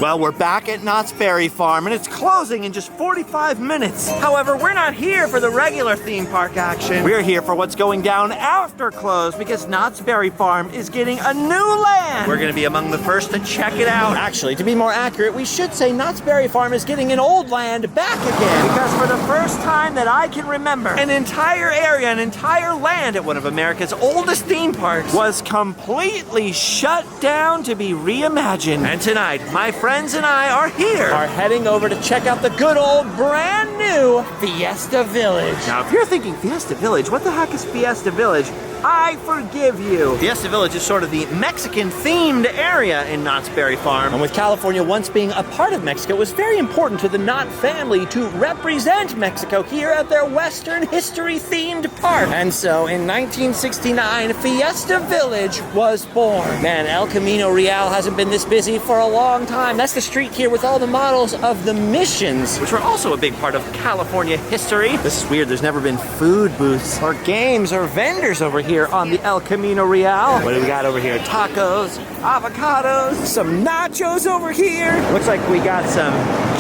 Well, we're back at Knott's Berry Farm, and it's closing in just 45 minutes. However, we're not here for the regular theme park action. We're here for what's going down after close, because Knott's Berry Farm is getting a new land. We're going to be among the first to check it out. Actually, to be more accurate, we should say Knott's Berry Farm is getting an old land back again, because for the first time that I can remember, an entire area, an entire land at one of America's oldest theme parks was completely shut down to be reimagined. And tonight, my friends and I are heading over to check out the good old brand new Fiesta Village. Now, if you're thinking Fiesta Village, what the heck is Fiesta Village? I forgive you. Fiesta Village is sort of the Mexican-themed area in Knott's Berry Farm. And with California once being a part of Mexico, it was very important to the Knott family to represent Mexico here at their Western history-themed park. And so, in 1969, Fiesta Village was born. Man, El Camino Real hasn't been this busy for a long time. That's the street here with all the models of the missions, which were also a big part of California history. This is weird. There's never been food booths or games or vendors over here on the El Camino Real. What do we got over here? Tacos, avocados, some nachos over here. Looks like we got some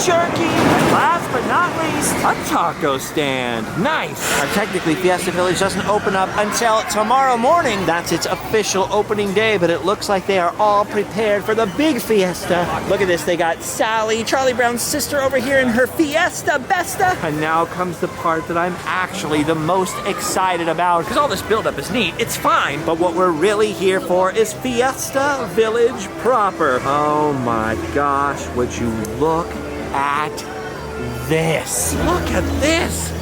jerky. And last but not least, a taco stand. Nice. Now, technically, Fiesta Village doesn't open up until tomorrow morning. That's its official opening day, but it looks like they are all prepared for the big fiesta. Look at this. They got Sally, Charlie Brown's sister, over here in her Fiesta Besta. And now comes the part that I'm actually the most excited about, because all this buildup is neat. It's fine, but what we're really here for is Fiesta Village proper. Oh my gosh, would you look at this? Look at this.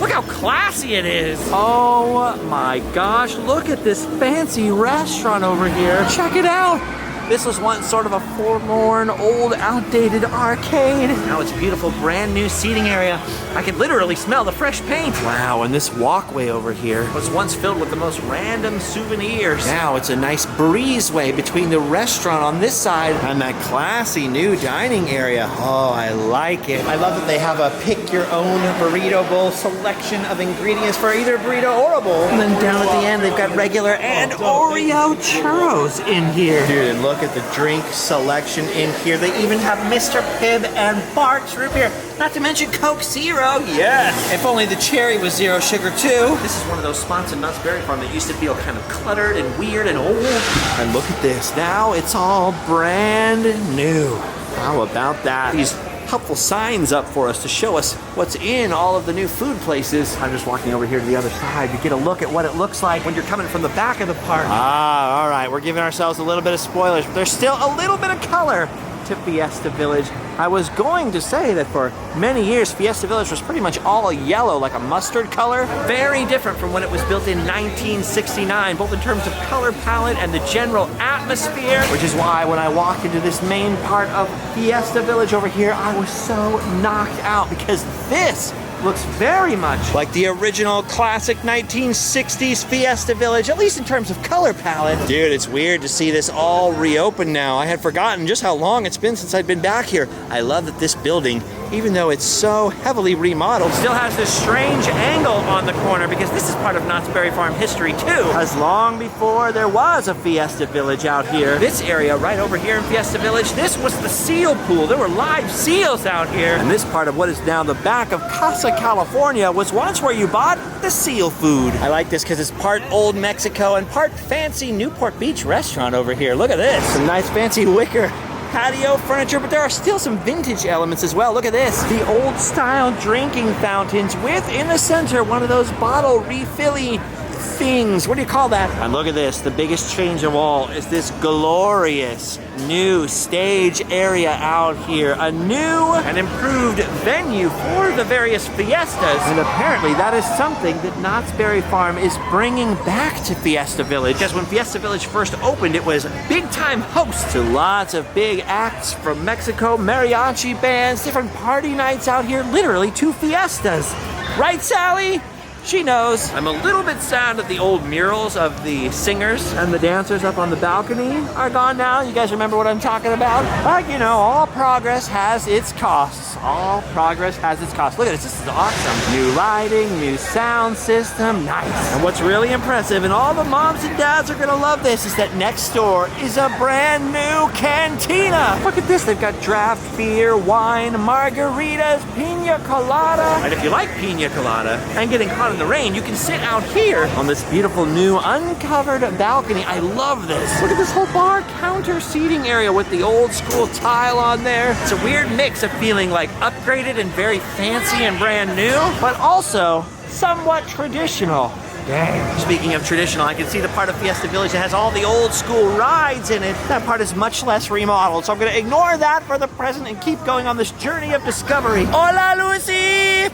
Look how classy it is. Oh my gosh, look at this fancy restaurant over here. Check it out. This was once sort of a forlorn, old, outdated arcade. Now it's a beautiful, brand new seating area. I can literally smell the fresh paint. Wow, and this walkway over here was once filled with the most random souvenirs. Now it's a nice breezeway between the restaurant on this side and that classy new dining area. Oh, I like it. I love that they have a pick-your-own burrito bowl selection of ingredients for either burrito or a bowl. And then down at the end, they've got regular and Oreo churros in here. Dude, and look at the drink selection in here. They even have Mr. Pibb and Bart's root beer. Not to mention Coke Zero. Yes. If only the cherry was zero sugar too. This is one of those spots in Knott's Berry Farm that used to feel kind of cluttered and weird and old. And look at this. Now it's all brand new. How about that? These helpful signs up for us to show us what's in all of the new food places. I'm just walking over here to the other side to get a look at what it looks like when you're coming from the back of the park. Ah, all right, we're giving ourselves a little bit of spoilers, but there's still a little bit of color to Fiesta Village. I was going to say that for many years, Fiesta Village was pretty much all yellow, like a mustard color. Very different from when it was built in 1969, both in terms of color palette and the general atmosphere, which is why when I walked into this main part of Fiesta Village over here, I was so knocked out, because this looks very much like the original classic 1960s Fiesta Village, at least in terms of color palette. Dude, it's weird to see this all reopened now. I had forgotten just how long it's been since I'd been back here. I love that this building, even though it's so heavily remodeled, still has this strange angle on the corner, because this is part of Knott's Berry Farm history too. As long before there was a Fiesta Village out here, this area right over here in Fiesta Village, this was the seal pool. There were live seals out here. And this part of what is now the back of Casa California was once where you bought the seal food. I like this because it's part old Mexico and part fancy Newport Beach restaurant over here. Look at this. Some nice fancy wicker patio furniture, but there are still some vintage elements as well. Look at this. The old style drinking fountains with, in the center, one of those bottle refilly things. What do you call that? And look at this. The biggest change of all is this glorious new stage area out here. A new and improved venue for the various fiestas. And apparently that is something that Knott's Berry Farm is bringing back to Fiesta Village. Because when Fiesta Village first opened, it was big-time host to lots of big acts from Mexico, mariachi bands, different party nights out here, literally 2 fiestas. Right, Sally? She knows. I'm a little bit sad that the old murals of the singers and the dancers up on the balcony are gone now. You guys remember what I'm talking about? But you know, all progress has its costs. all progress has its cost. Look at this, this is awesome. New lighting, new sound system, nice. And what's really impressive, and all the moms and dads are gonna love this, is that next door is a brand new cantina. Look at this, they've got draft beer, wine, margaritas, pina colada. And if you like pina colada and getting caught in the rain, you can sit out here on this beautiful new uncovered balcony. I love this. Look at this whole bar counter seating area with the old school tile on there. It's a weird mix of feeling like upgraded and very fancy and brand new, but also somewhat traditional. Dang. Speaking of traditional, I can see the part of Fiesta Village that has all the old school rides in it. That part is much less remodeled, so I'm gonna ignore that for the present and keep going on this journey of discovery. Hola, Lucy!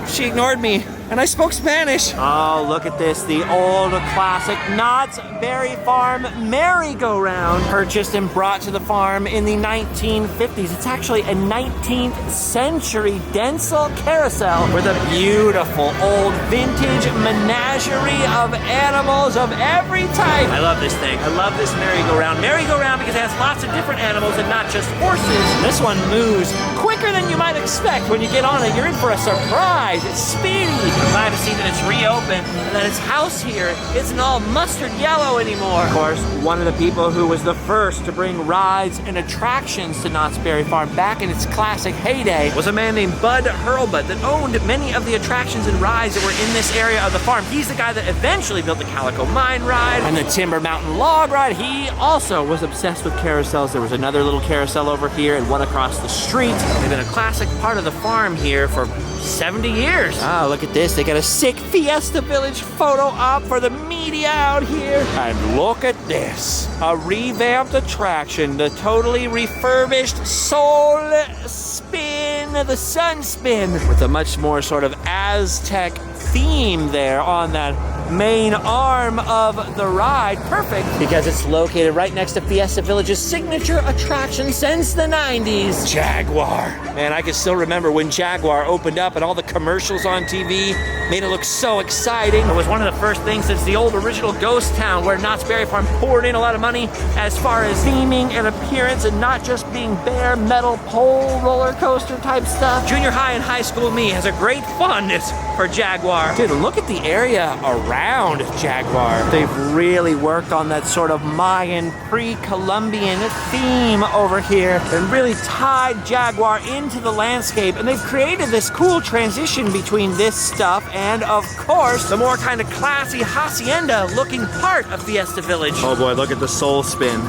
She ignored me, and I spoke Spanish. Oh, look at this, the old classic Knott's Berry Farm merry-go-round, purchased and brought to the farm in the 1950s. It's actually a 19th century Denzel carousel with a beautiful old vintage menagerie of animals of every type. I love this thing. I love this merry-go-round. Merry-go-round because it has lots of different animals and not just horses. This one moves quicker than you might expect. When you get on it, you're in for a surprise. It's speedy. I'm glad to see that it's reopened and that its house here isn't all mustard yellow anymore. Of course, one of the people who was the first to bring rides and attractions to Knott's Berry Farm back in its classic heyday was a man named Bud Hurlbut that owned many of the attractions and rides that were in this area of the farm. He's the guy that eventually built the Calico Mine ride and the Timber Mountain Log ride. He also was obsessed with carousels. There was another little carousel over here and one across the street. They've been a classic part of the farm here for 70 years. Ah, look at this. They got a sick Fiesta Village photo op for the media out here. And look at this. A revamped attraction. The totally refurbished Soul Spin, the Sun Spin, with a much more sort of Aztec theme there on that main arm of the ride. Perfect, because it's located right next to Fiesta Village's signature attraction since the 90s, Jaguar. Man, I can still remember when Jaguar opened up and all the commercials on TV made it look so exciting. It was one of the first things since the old original ghost town where Knott's Berry Farm poured in a lot of money as far as theming and appearance and not just being bare metal pole roller coaster type stuff. Junior high and high school me has a great fondness for Jaguar. Dude, look at the area around Jaguar. They've really worked on that sort of Mayan pre-Columbian theme over here and really tied Jaguar into the landscape, and they've created this cool transition between this stuff and, of course, the more kind of classy hacienda looking part of Fiesta Village. Oh boy, look at the Soul Spin.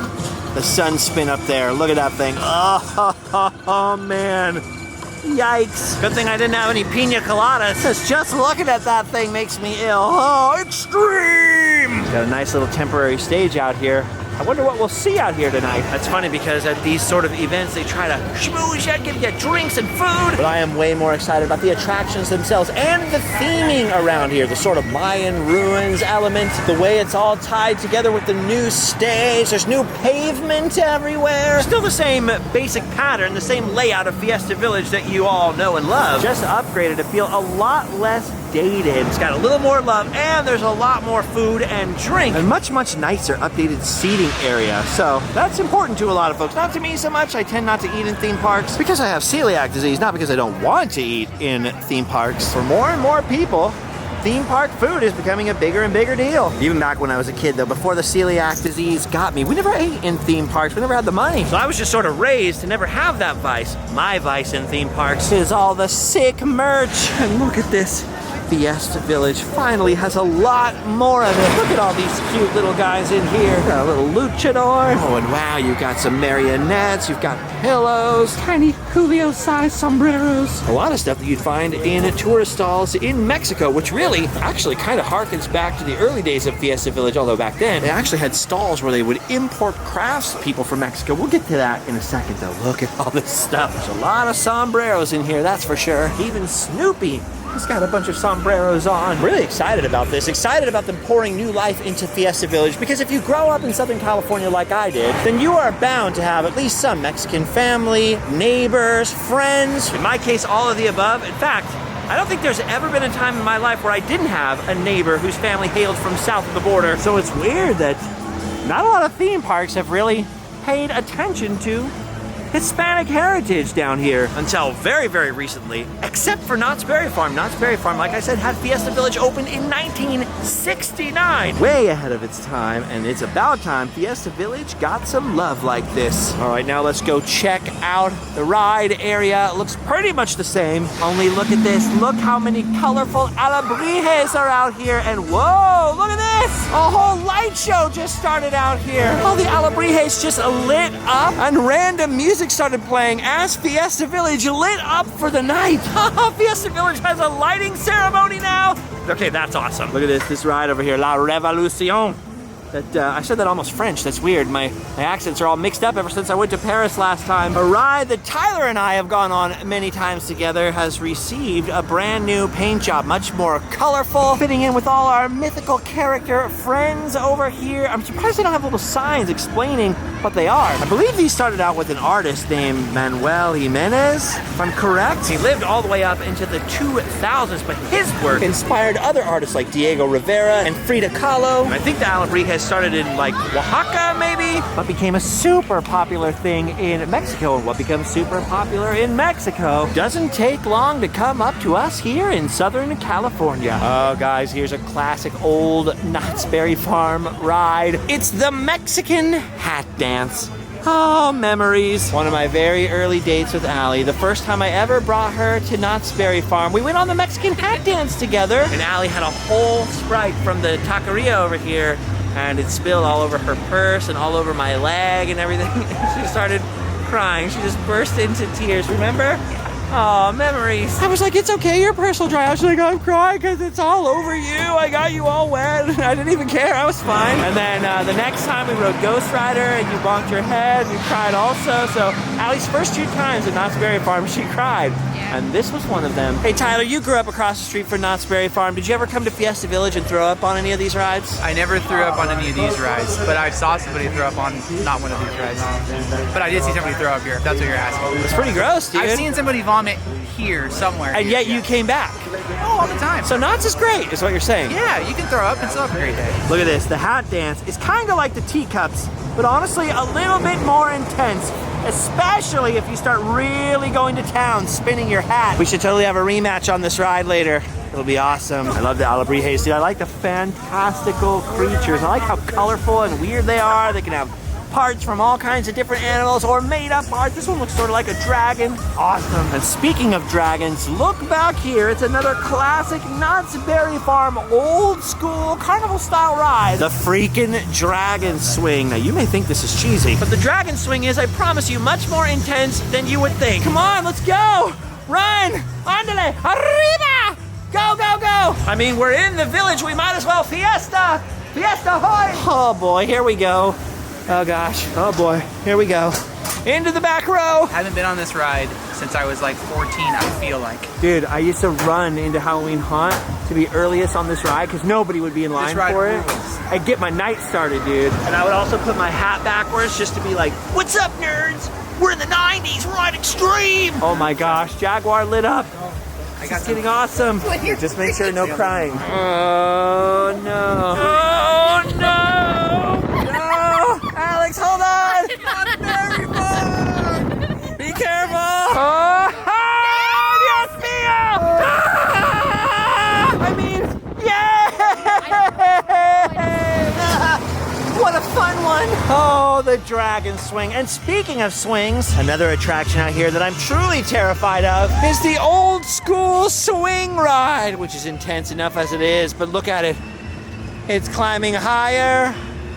The Sun Spin up there. Look at that thing. Oh man. Yikes. Good thing I didn't have any pina coladas, because just looking at that thing makes me ill. Oh, extreme! Got a nice little temporary stage out here. I wonder what we'll see out here tonight. That's funny because at these sort of events, they try to schmooze you, give you drinks and food. But I am way more excited about the attractions themselves and the theming around here. The sort of Mayan ruins element, the way it's all tied together with the new stage. There's new pavement everywhere. Still the same basic pattern, the same layout of Fiesta Village that you all know and love. Just upgraded to feel a lot less dated. It's got a little more love, and there's a lot more food and drink. And much nicer updated seating area. So that's important to a lot of folks. Not to me so much. I tend not to eat in theme parks because I have celiac disease, not because I don't want to eat in theme parks. For more and more people, theme park food is becoming a bigger and bigger deal. Even back when I was a kid though, before the celiac disease got me, we never ate in theme parks. We never had the money. So I was just sort of raised to never have that vice. My vice in theme parks is all the sick merch. And look at this. Fiesta Village finally has a lot more of it. Look at all these cute little guys in here. Got a little luchador. Oh, and wow, you've got some marionettes. You've got pillows. Tiny Julio-sized sombreros. A lot of stuff that you'd find in tourist stalls in Mexico, which really actually kind of harkens back to the early days of Fiesta Village, although back then they actually had stalls where they would import craftspeople from Mexico. We'll get to that in a second, though. Look at all this stuff. There's a lot of sombreros in here, that's for sure. Even Snoopy. He's got a bunch of sombreros on. Really excited about this. Excited about them pouring new life into Fiesta Village, because if you grow up in Southern California like I did, then you are bound to have at least some Mexican family, neighbors, friends. In my case, all of the above. In fact, I don't think there's ever been a time in my life where I didn't have a neighbor whose family hailed from south of the border. So it's weird that not a lot of theme parks have really paid attention to Hispanic heritage down here until very, very recently, except for Knott's Berry Farm. Knott's Berry Farm, like I said, had Fiesta Village open in 1969. Way ahead of its time, and it's about time Fiesta Village got some love like this. All right, now let's go check out the ride area. It looks pretty much the same, only look at this. Look how many colorful alebrijes are out here, and whoa, look at this! A whole light show just started out here. All the alebrijes just lit up, and random music started playing as Fiesta Village lit up for the night. Fiesta Village has a lighting ceremony now. Okay, that's awesome. Look at this ride over here, La Revolution. I said that almost French. That's weird. My accents are all mixed up ever since I went to Paris last time. A ride that Tyler and I have gone on many times together has received a brand new paint job, much more colorful, fitting in with all our mythical character friends over here. I'm surprised they don't have little signs explaining what they are. I believe these started out with an artist named Manuel Jimenez, if I'm correct. He lived all the way up into the 2000s, but his work inspired other artists like Diego Rivera and Frida Kahlo. And I think the Alebrije started in like Oaxaca maybe, but became a super popular thing in Mexico. And what becomes super popular in Mexico doesn't take long to come up to us here in Southern California. Oh guys, here's a classic old Knott's Berry Farm ride. It's the Mexican hat dance. Oh, memories. One of my very early dates with Allie. The first time I ever brought her to Knott's Berry Farm, we went on the Mexican hat dance together. And Allie had a whole Sprite from the Taqueria over here, and it spilled all over her purse and all over my leg and everything. She started crying. She just burst into tears, remember? Oh, memories. I was like, it's okay, your purse will dry out. She's like, I'm crying because it's all over you. I got you all wet. I didn't even care, I was fine. And then the next time we rode Ghost Rider and you bonked your head, you cried also. So Allie's first 2 times at Knott's Berry Farm, she cried. Yeah. And this was one of them. Hey Tyler, you grew up across the street from Knott's Berry Farm. Did you ever come to Fiesta Village and throw up on any of these rides? I never threw up on any of these rides, but I saw somebody throw up on not one of these rides. But I did see somebody throw up here, if that's what you're asking. It's pretty gross, dude. I've seen somebody vomit here somewhere. And yet you came back. Oh, all the time. So Knott's is great, is what you're saying. Yeah, you can throw up and still have a great day. Look at this, the hat dance is kind of like the teacups, but honestly a little bit more intense, especially if you start really going to town spinning your hat. We should totally have a rematch on this ride later. It'll be awesome. I love the alebrijes, dude. I like the fantastical creatures. I like how colorful and weird they are. They can have parts from all kinds of different animals or made up parts. This one looks sort of like a dragon. Awesome. And speaking of dragons, look back here. It's another classic Knott's Berry Farm old school carnival style ride. The freaking dragon swing. Now you may think this is cheesy, but the dragon swing is, I promise you, much more intense than you would think. Come on, let's go. Run. Andale. Arriba. Go, go, go. I mean, we're in the village. We might as well fiesta. Fiesta hoy. Oh boy, here we go. Oh gosh, oh boy, here we go. Into the back row. I haven't been on this ride since I was like 14, I feel like. Dude, I used to run into Halloween Haunt to be earliest on this ride because nobody would be in line for it. I'd get my night started, dude. And I would also put my hat backwards just to be like, what's up, nerds? We're in the 90s, we're on extreme. Oh my gosh, Jaguar lit up. It's getting awesome. Just make sure no crying. Oh no. Oh no. Alex, hold on! It's not very fun! Be careful! Oh, Dios mío! I mean, yay! What a fun one! Oh, the dragon swing. And speaking of swings, another attraction out here that I'm truly terrified of is the old school swing ride, which is intense enough as it is, but look at it. It's climbing higher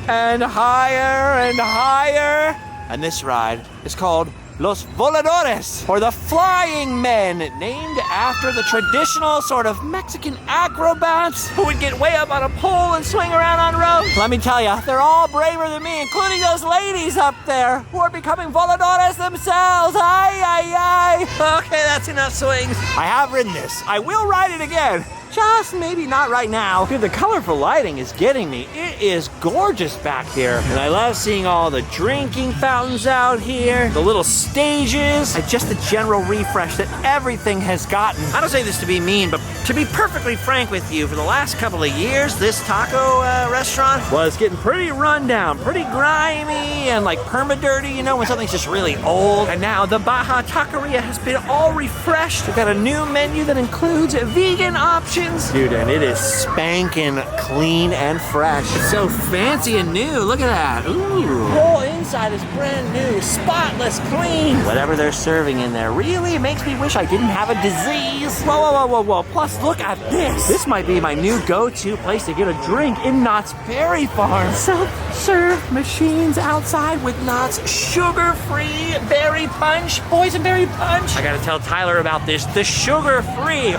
and higher and higher. And this ride is called Los Voladores, or the Flying Men, named after the traditional sort of Mexican acrobats who would get way up on a pole and swing around on ropes. Let me tell you, they're all braver than me, including those ladies up there who are becoming voladores themselves. Ay, ay, ay. Okay, that's enough swings. I have ridden this. I will ride it again. Just maybe not right now. Dude, the colorful lighting is getting me. It is gorgeous back here. And I love seeing all the drinking fountains out here, the little stages, and just the general refresh that everything has gotten. I don't say this to be mean, but to be perfectly frank with you, for the last couple of years, this taco restaurant was getting pretty run down, pretty grimy and like perma-dirty, you know, when something's just really old. And now the Baja Taqueria has been all refreshed. We've got a new menu that includes vegan options. Dude, and it is spanking clean and fresh. It's so fancy and new. Look at that. Ooh. The whole inside is brand new, spotless, clean. Whatever they're serving in there really makes me wish I didn't have a disease. Whoa, whoa, whoa, whoa, whoa. Plus, look at this. This might be my new go-to place to get a drink in Knott's Berry Farm. Self-serve machines outside with Knott's sugar-free berry punch. Boysenberry punch. I gotta tell Tyler about this. The sugar-free.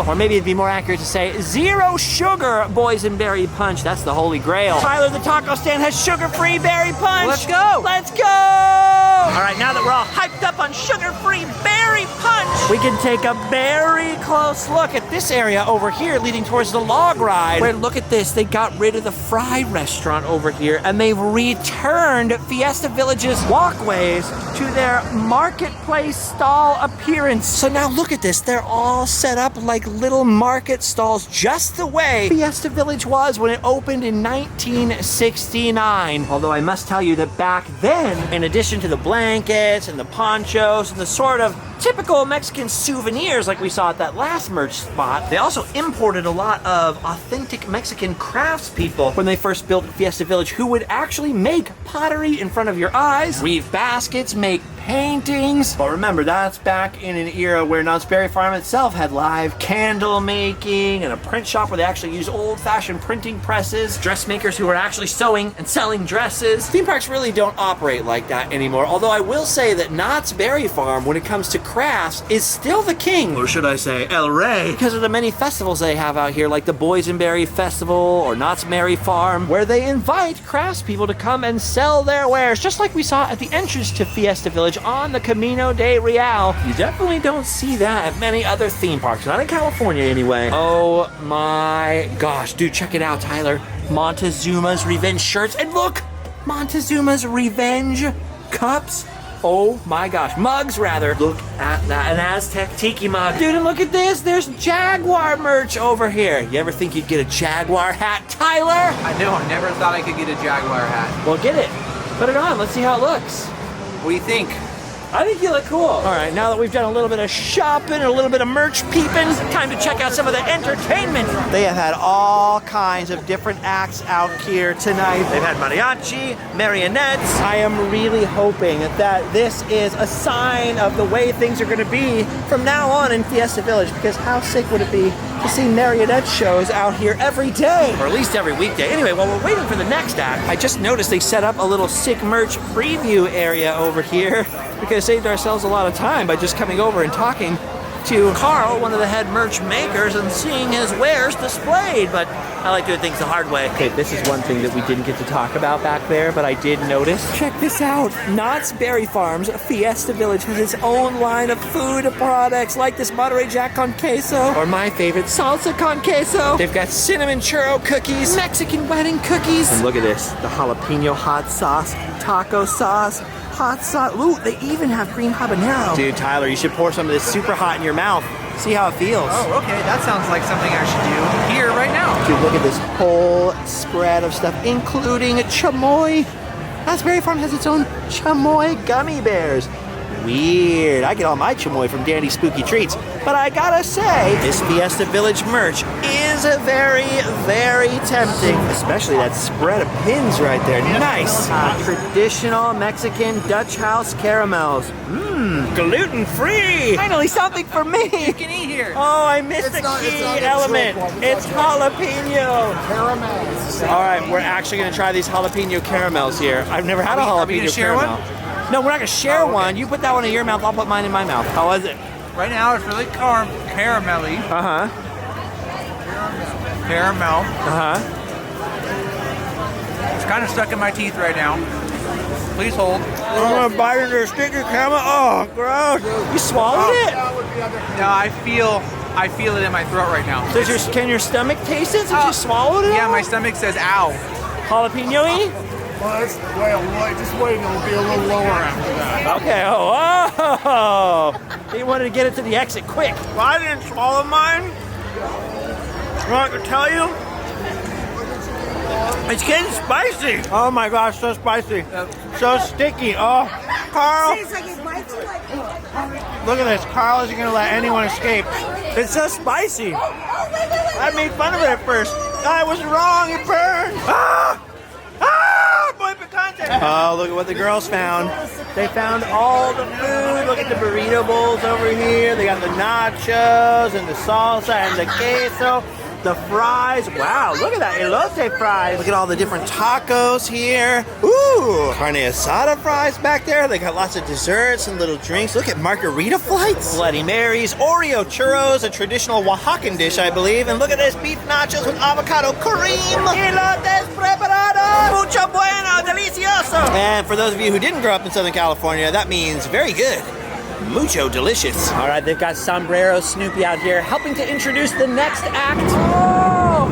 Or maybe it'd be more accurate to say zero sugar boysenberry punch. That's the holy grail. Tyler, the taco stand has sugar-free berry punch. Let's go. Let's go. All right, now that we're all hyped up on sugar-free berry punch, we can take a very close look at this area over here leading towards the log ride. Where, look at this, they got rid of the fry restaurant over here and they've returned Fiesta Village's walkways to their marketplace stall appearance. So now look at this, they're all set up like little market stalls, just the way Fiesta Village was when it opened in 1969. Although I must tell you that back then, in addition to the blankets and the ponchos and the sort of typical Mexican souvenirs like we saw at that last merch spot, they also imported a lot of authentic Mexican craftspeople when they first built Fiesta Village, who would actually make pottery in front of your eyes, weave baskets, make paintings. But remember, that's back in an era where Knott's Berry Farm itself had live candle making and a print shop where they actually used old-fashioned printing presses, dressmakers who were actually sewing and selling dresses. Theme parks really don't operate like that anymore, although I will say that Knott's Berry Farm, when it comes to crafts, is still the king, or should I say El Rey, because of the many festivals they have out here, like the Boysenberry Festival or Knott's Berry Farm, where they invite craftspeople to come and sell their wares, just like we saw at the entrance to Fiesta Village on the Camino de Real. You definitely don't see that at many other theme parks, not in California anyway. Oh my gosh, dude, check it out, Tyler. Montezuma's Revenge shirts, and look, Montezuma's Revenge cups. Oh my gosh, mugs rather. Look at that, an Aztec tiki mug. Dude, and look at this, there's Jaguar merch over here. You ever think you'd get a Jaguar hat, Tyler? I know, I never thought I could get a Jaguar hat. Well, get it. Put it on, let's see how it looks. What do you think? I think you look cool. All right, now that we've done a little bit of shopping and a little bit of merch peeping, time to check out some of the entertainment. They have had all kinds of different acts out here tonight. They've had mariachi, marionettes. I am really hoping that this is a sign of the way things are going to be from now on in Fiesta Village, because how sick would it be to see marionette shows out here every day, or at least every weekday. Anyway, while we're waiting for the next act, I just noticed they set up a little sick merch preview area over here. We could have saved ourselves a lot of time by just coming over and talking to Carl, one of the head merch makers, and seeing his wares displayed, but I like doing things the hard way. Okay, this is one thing that we didn't get to talk about back there, but I did notice. Check this out. Knott's Berry Farm's Fiesta Village has its own line of food products, like this Monterey Jack con queso, or my favorite, salsa con queso. They've got cinnamon churro cookies, Mexican wedding cookies. And look at this, the jalapeno hot sauce, taco sauce, hot sauce. Ooh, they even have green habanero. Dude, Tyler, you should pour some of this super hot in your mouth. See how it feels. Oh, okay. That sounds like something I should do here right now. Dude, look at this whole spread of stuff, including chamoy. Knott's Berry Farm has its own chamoy gummy bears. Weird. I get all my chamoy from Dandy's Spooky Treats. But I gotta say, this Fiesta Village merch is very, very tempting. Especially that spread of pins right there. Nice. Traditional Mexican Dutch house caramels. Mmm, gluten-free. Finally something for me. You can eat here. Oh, I missed the key element. It's jalapeno. Caramels. All right, we're actually gonna try these jalapeno caramels here. I've never had a jalapeno Are we gonna share caramel. No, we're not gonna share one. You put that one in your mouth, I'll put mine in my mouth. How was it? Right now it's really caramelly. Uh-huh. Caramel. Uh-huh. It's kind of stuck in my teeth right now. Please hold. I'm gonna bite into a sticky caramel. Oh, gross. You swallowed it? No, I I feel it in my throat right now. Can your stomach taste it since you swallowed it? Yeah, my stomach says ow. Jalapeno-y? Well, just wait, it'll be a little lower after that. Okay, he wanted to get it to the exit quick. Well, I didn't swallow mine. Well, I can tell you, it's getting spicy. Oh my gosh, so spicy. So sticky. Oh, Carl. Look at this. Carl isn't going to let anyone escape. It's so spicy. I made fun of it at first. I was wrong. It burned. Boy picante. Oh, look at what the girls found. They found all the food. Look at the burrito bowls over here. They got the nachos and the salsa and the queso. The fries. Wow, look at that elote fries. Look at all the different tacos here. Ooh, carne asada fries back there. They got lots of desserts and little drinks. Look at margarita flights. Bloody Marys, Oreo churros, a traditional Oaxacan dish, I believe. And look at this, beef nachos with avocado cream. Elotes preparados. Mucho bueno, delicioso. And for those of you who didn't grow up in Southern California, that means very good. Mucho delicious. All right, they've got Sombrero Snoopy out here helping to introduce the next act. Oh!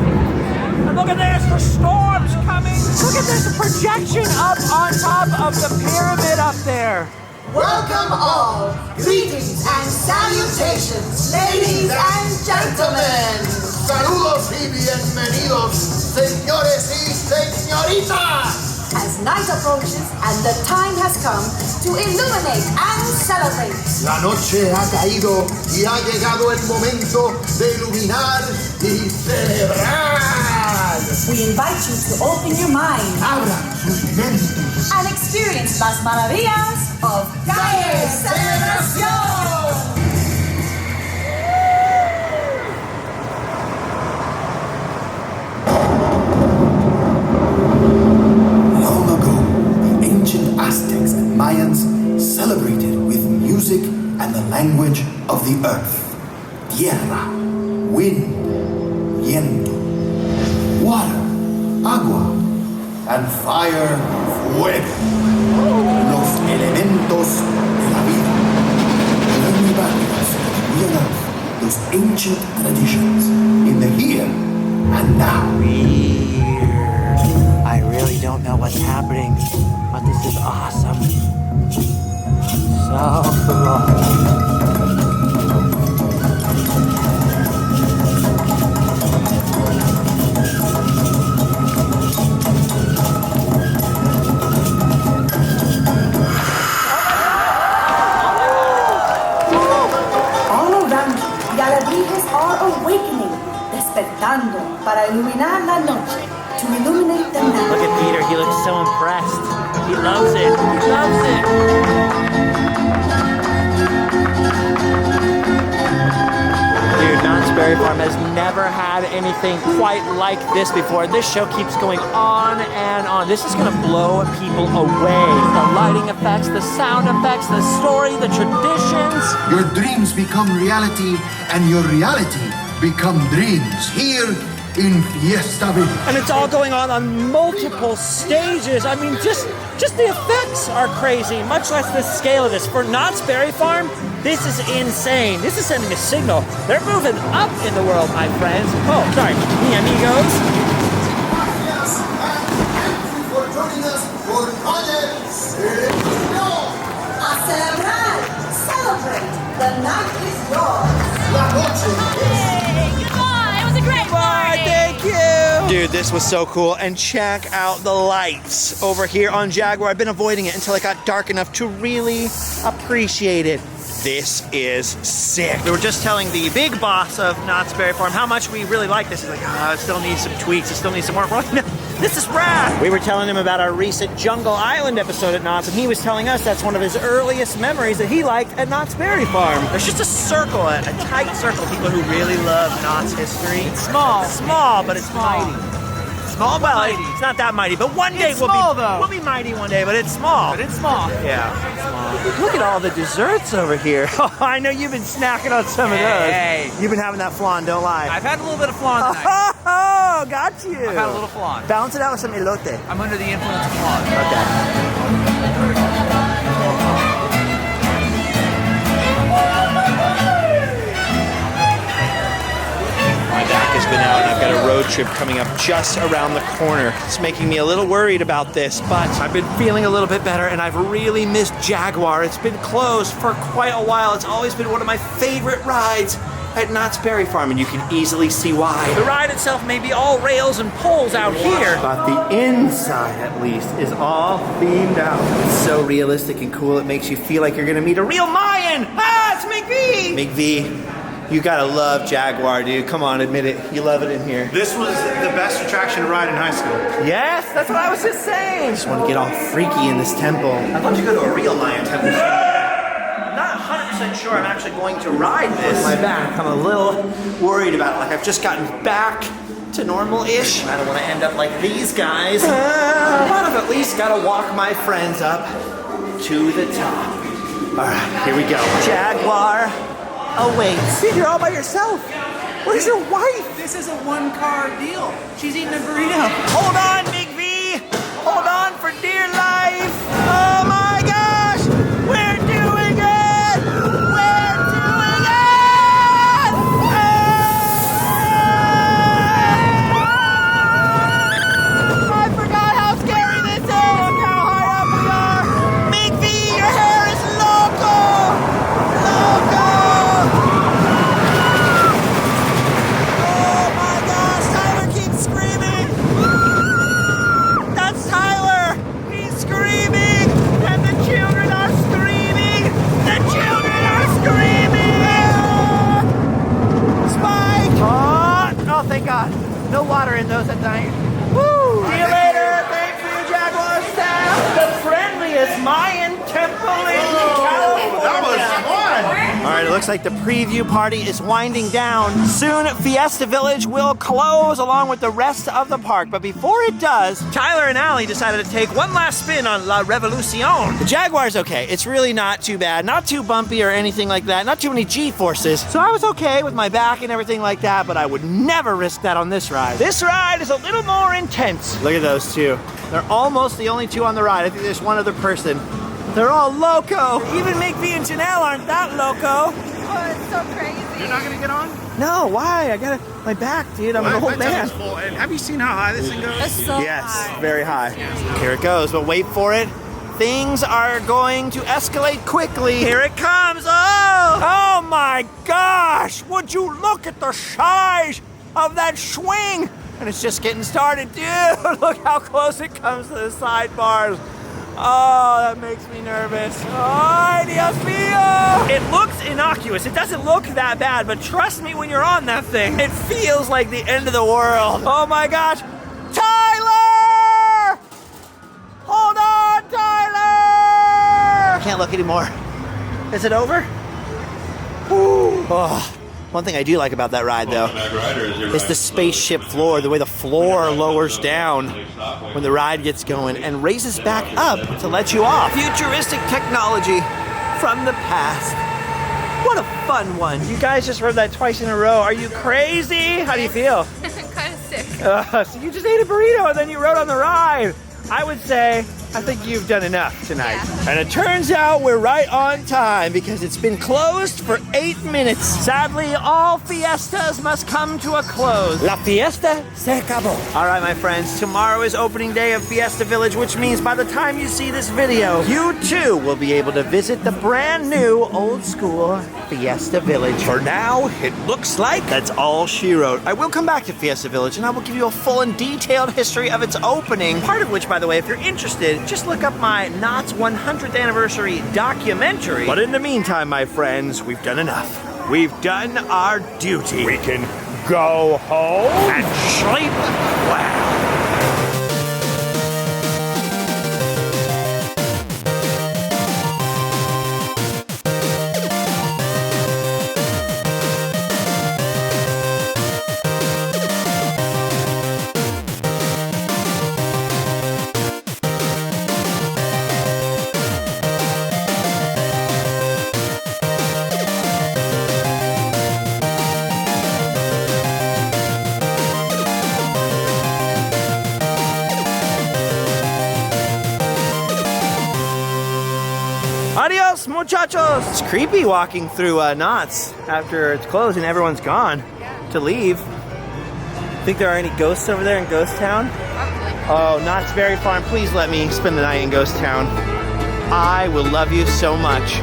And look at this, the storm's coming. Look at this, the projection up on top of the pyramid up there. Welcome all. Greetings and salutations, ladies and gentlemen. Saludos y bienvenidos, señores y señoritas. As night approaches and the time has come to illuminate and celebrate. La noche ha caído y ha llegado el momento de iluminar y celebrar. We invite you to open your mind. Abra sus mentes. And experience las maravillas of Calle Celebración. Aztecs and Mayans celebrated with music and the language of the earth. Tierra, wind, viento, water, agua, and fire, fuego. Los elementos de la vida. Learn about we unearth those ancient traditions in the here and now. I really don't know what's happening, but this is awesome. So cool. All around, galerías are awakening, despertando para iluminar la noche. To illuminate the night. Look at Peter, he looks so impressed. He loves it. He loves it. Dude, Knott's Berry Farm has never had anything quite like this before. This show keeps going on and on. This is going to blow people away. The lighting effects, the sound effects, the story, the traditions. Your dreams become reality, and your reality become dreams. Here in Fiesta Village. And it's all going on multiple stages. I mean, just the effects are crazy, much less the scale of this. For Knott's Berry Farm, this is insane. This is sending a signal. They're moving up in the world, my friends. Oh, sorry, mi amigos. Thank you for joining us for Calle Celebración. A celebrar, celebrate. The night is yours. La noche es. Thank you. Dude, this was so cool. And check out the lights over here on Jaguar. I've been avoiding it until it got dark enough to really appreciate it. This is sick. We were just telling the big boss of Knott's Berry Farm how much we really like this. He's like, it still needs some tweaks. It still needs some more. We're like, no, this is rad. We were telling him about our recent Jungle Island episode at Knott's, and he was telling us that's one of his earliest memories that he liked at Knott's Berry Farm. There's just a circle, a tight circle of people who really love Knott's history. It's small. It's small, but it's mighty. Small but mighty. It's not that mighty, but one day we'll be mighty one day, but it's small. But it's small. Yeah. Small. Look at all the desserts over here. Oh, I know you've been snacking on some of those. Hey. You've been having that flan, don't lie. I've had a little bit of flan tonight. Oh, got you. I've had a little flan. Balance it out with some elote. I'm under the influence of flan. Okay. trip coming up just around the corner. It's making me a little worried about this, but I've been feeling a little bit better, and I've really missed Jaguar. It's been closed for quite a while. It's always been one of my favorite rides at Knott's Berry Farm, and you can easily see why. The ride itself may be all rails and poles out here, but the inside, at least, is all themed out. It's so realistic and cool, it makes you feel like you're gonna meet a real Mayan! Ah, it's McV! McV, you gotta love Jaguar, dude. Come on, admit it. You love it in here. This was the best attraction to ride in high school. Yes, that's what I was just saying. I just want to get all freaky in this temple. I'd love to go to a real Mayan temple. Not 100% sure I'm actually going to ride this. My back, I'm a little worried about it. Like I've just gotten back to normal-ish. I don't want to end up like these guys. But I've at least got to walk my friends up to the top. All right, here we go. Jaguar awaits. Dude, you're all by yourself. Where's your wife? This is a one-car deal. She's eating a burrito. Hold on, Big V. Hold on for dear life. Oh my gosh, we're doing it. We're doing it. I forgot how scary this is. Look how high up we are. Big V, your hair is loco. Loco. Oh my gosh, Tyler keeps screaming. That's Tyler. He's screaming. And the children are screaming. The children are screaming. Spike. Oh, thank God. No water in those at night. Woo. See you later. Thank you, Jaguar staff. The friendliest Mayan temple in California. That was fun. All right, it looks like the preview party is winding down. Soon, Fiesta Village will close along with the rest of the park. But before it does, Tyler and Allie decided to take one last spin on La Revolucion. The Jaguar's okay. It's really not too bad. Not too bumpy or anything like that. Not too many G-forces. So I was okay with my back and everything like that, but I would never risk that on this ride. This ride is a little more intense. Look at those two. They're almost the only two on the ride. I think there's one other person. They're all loco. Even McV and Janelle aren't that loco. Oh, it's so crazy. You're not gonna get on? No, why? I got my back, dude. I'm the whole My man. tunnel's full. And have you seen how high this thing goes? It's so Yes, high. very high. Here it goes, but wait for it. Things are going to escalate quickly. Here it comes. Oh my gosh. Would you look at the size of that swing? And it's just getting started. Dude, look how close it comes to the sidebars. Oh, that makes me nervous. Ay, Dios mío. It looks innocuous. It doesn't look that bad, but trust me when you're on that thing, it feels like the end of the world. Oh my gosh. Tyler! Hold on, Tyler! I can't look anymore. Is it over? Ooh. Oh. One thing I do like about that ride, though, is the spaceship floor, the way the floor lowers down when the ride gets going and raises back up to let you off. Futuristic technology from the past. What a fun one. You guys just rode that twice in a row. Are you crazy? How do you feel? Kind of sick. So you just ate a burrito and then you rode on the ride. I would say, I think you've done enough tonight. Yeah. And it turns out we're right on time because it's been closed for 8 minutes. Sadly, all fiestas must come to a close. La fiesta se acabó. All right, my friends, tomorrow is opening day of Fiesta Village, which means by the time you see this video, you too will be able to visit the brand new old school Fiesta Village. For now, it looks like that's all she wrote. I will come back to Fiesta Village and I will give you a full and detailed history of its opening. Part of which, by the way, if you're interested, just look up my Knott's 100th anniversary documentary. But in the meantime, my friends, we've done enough. We've done our duty. We can go home and sleep well. Adios, muchachos! It's creepy walking through Knott's after it's closed and everyone's gone to leave. Think there are any ghosts over there in Ghost Town? Oh, Knott's Berry Farm, please let me spend the night in Ghost Town. I will love you so much.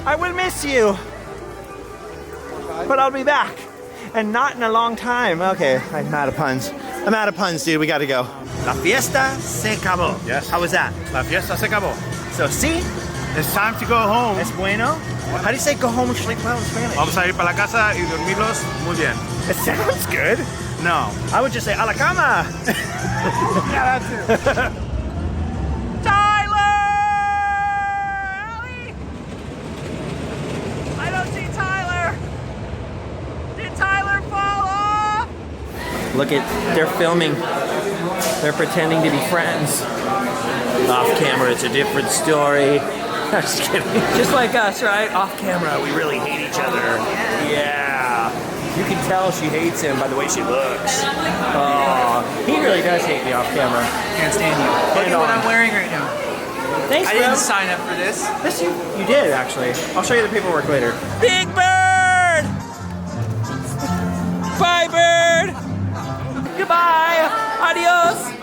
I will miss you, but I'll be back, and not in a long time. Okay, I'm out of puns. I'm out of puns, dude. We gotta go. La fiesta se acabó. Yes. How was that? La fiesta se acabó. So, sí, It's time to go home. es bueno. How do you say go home and sleep well in Spanish? Vamos a ir para la casa y dormirlos muy bien. It sounds good. No. I would just say a la cama. Yeah, that too. Look at, they're filming. They're pretending to be friends. Off camera, it's a different story. I'm just kidding. Just like us, right? Off camera, we really hate each other. Yeah. You can tell she hates him by the way she looks. Oh, he really does hate me off camera. Can't stand you. Look at what I'm wearing right now. Thanks, I bro. didn't sign up for this. This you did, actually. I'll show you the paperwork later. Big Bird! Bye, Bird! Goodbye! Adios!